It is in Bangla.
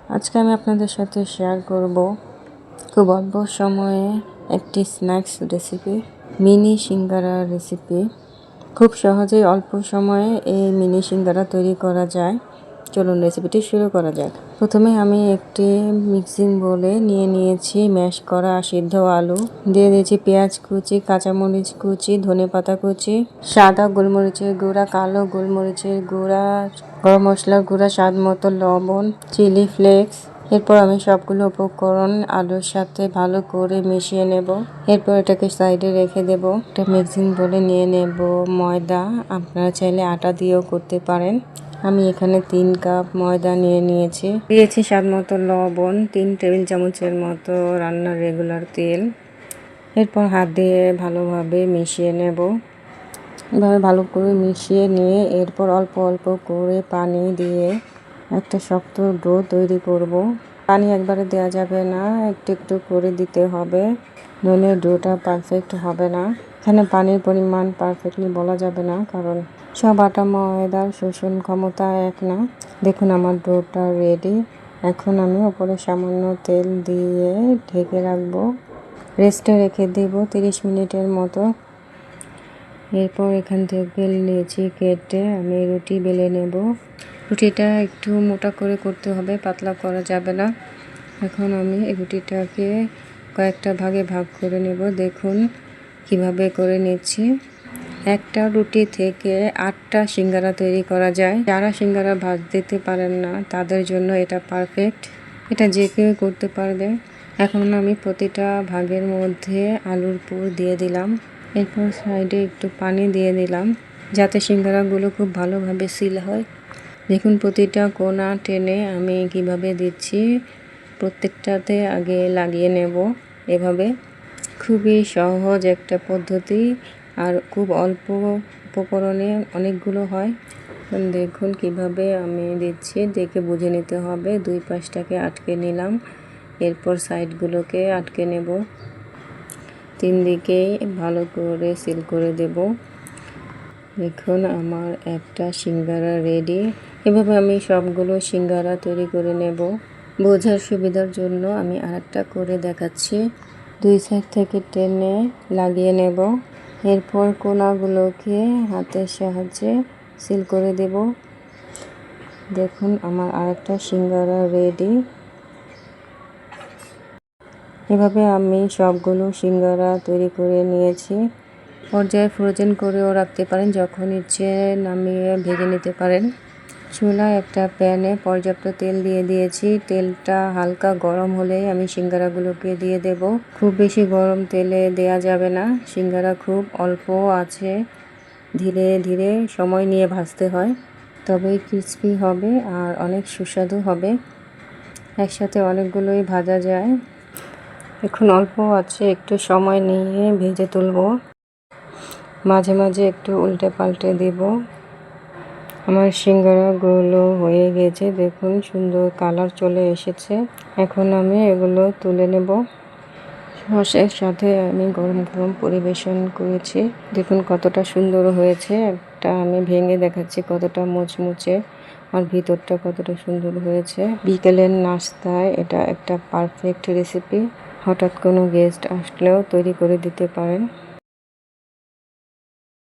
আজকে আমি আপনাদের সাথে শেয়ার করব খুব অল্প সময়ে একটি স্ন্যাক্স রেসিপি, মিনি সিঙ্গারা রেসিপি। খুব সহজেই অল্প সময়ে এই মিনি সিঙ্গারা তৈরি করা যায়। চলুন রেসিপিটি শুরু করা যাক। প্রথমে আমি একটি মিক্সিং বোলে নিয়ে নিয়েছি ম্যাশ করা সিদ্ধ আলু, দিয়ে দিয়েছি পেঁয়াজ কুচি, কাঁচামরিচ কুচি, ধনেপাতা কুচি, সাদা গোলমরিচের গুঁড়া, কালো গোলমরিচের গুঁড়া, গরম মশলার গুঁড়া, স্বাদ মতো লবণ, চিলি ফ্লেক্স। এরপর আমি সবগুলো উপকরণ আলুর সাথে ভালো করে মিশিয়ে নেব। এরপর এটাকে সাইডে রেখে দেব। একটা মিক্সিং বোলে নিয়ে নেব ময়দা, আপনারা চাইলে আটা দিয়েও করতে পারেন। আমি এখানে 3 কাপ ময়দা নিয়ে নিয়েছি। দিয়েছি স্বাদ মতো লবণ, 3 টেবিল চামচের মতো রান্নার রেগুলার তেল। এরপর হাত দিয়ে ভালোভাবে মিশিয়ে নেব। এভাবে ভালো করে মিশিয়ে নিয়ে এরপর অল্প অল্প করে পানি দিয়ে একটা শক্ত ডো তৈরি করব। পানি একবারে দেওয়া যাবে না, একটু একটু করে দিতে হবে, নইলে ডোটা পারফেক্ট হবে না। এখানে পানির পরিমাণ পারফেক্টলি বলা যাবে না, কারণ সব আটা ময়দার শোষণ ক্ষমতা এক না। দেখুন আমার ডোটা রেডি। এখন আমি উপরে সামান্য তেল দিয়ে ঢেকে রাখবো, রেস্টে রেখে দেব 30 মিনিটের মতো। এরপর এখান থেকে লেচি কেটে আমি রুটি বেলে নেব। রুটিটা একটু মোটা করে করতে হবে, পাতলা করা যাবে না। এখন আমি এই রুটিটাকে কয়েকটা ভাগে ভাগ করে নেব। দেখুন কিভাবে করে নিচ্ছি। একটা রুটি থেকে 8টা সিঙ্গারা তৈরি করা যায়। যারা সিঙ্গারা ভাজ দিতে পারেন না তাদের জন্য এটা পারফেক্ট। এটা যে কেউ করতে পারবে। এখন আমি প্রতিটা ভাগের মধ্যে আলুর পুর দিয়ে দিলাম। এরপর সাইডে একটু পানি দিয়ে দিলাম, যাতে সিঙ্গারাগুলো খুব ভালোভাবে সিল হয়। দেখুন প্রতিটা কোণা টেনে আমি কিভাবে দিচ্ছি। প্রত্যেকটাতে আগে লাগিয়ে নেব এভাবে। খুবই সহজ একটা পদ্ধতি, আর খুব অল্প উপকরণে অনেকগুলো হয়। দেখুন কিভাবে আমি দিচ্ছি, দেখে বুঝে নিতে হবে। 2 পাশটাকে আটকে নিলাম, এরপর সাইডগুলোকে আটকে নেব। 3 দিকেই ভালো করে সিল করে দেব। দেখুন আমার একটা সিঙ্গারা রেডি। এভাবে আমি সবগুলো সিঙ্গারা তৈরি করে নেব। বোঝার সুবিধার জন্য আমি আরেকটা করে দেখাচ্ছি। 2 সাইড থেকে টেনে লাগিয়ে নেব। এরপর কোণাগুলোকে হাতের সাহায্যে সিল করে দেব। দেখুন আমার আরেকটা সিঙ্গারা রেডি। এভাবে আমি সবগুলো সিঙ্গারা তৈরি করে নিয়েছি। পর্যায়ে ফ্রোজেন করেও রাখতে পারেন, যখন ইচ্ছে নামিয়ে ভেজে নিতে পারেন। চুলায় একটা প্যানে পর্যাপ্ত তেল দিয়ে দিয়েছি। তেলটা হালকা গরম হলেই আমি সিঙ্গারাগুলোকে দিয়ে দেব। খুব বেশি গরম তেলে দেয়া যাবে না, সিঙ্গারা খুব অল্প আছে ধীরে ধীরে সময় নিয়ে ভাজতে হয়, তবেই ক্রিস্পি হবে আর অনেক সুস্বাদু হবে। একসাথে অনেকগুলোই ভাজা যায়। এখন অল্প আছে, একটু সময় নিয়ে ভেজে তুলব। মাঝে মাঝে একটু উল্টে পাল্টে দেব। আমার সিঙ্গারাগুলো হয়ে গেছে, দেখুন সুন্দর কালার চলে এসেছে। এখন আমি এগুলো তুলে নেব। সসের সাথে আমি গরম গরম পরিবেশন করেছি। দেখুন কতটা সুন্দর হয়েছে। একটা আমি ভেঙে দেখাচ্ছি কতটা মুচমুচে আর ভিতরটা কতটা সুন্দর হয়েছে। বিকেলের নাস্তায় এটা একটা পারফেক্ট রেসিপি। হঠাৎ কোনো গেস্ট আসলেও তৈরি করে দিতে পারেন।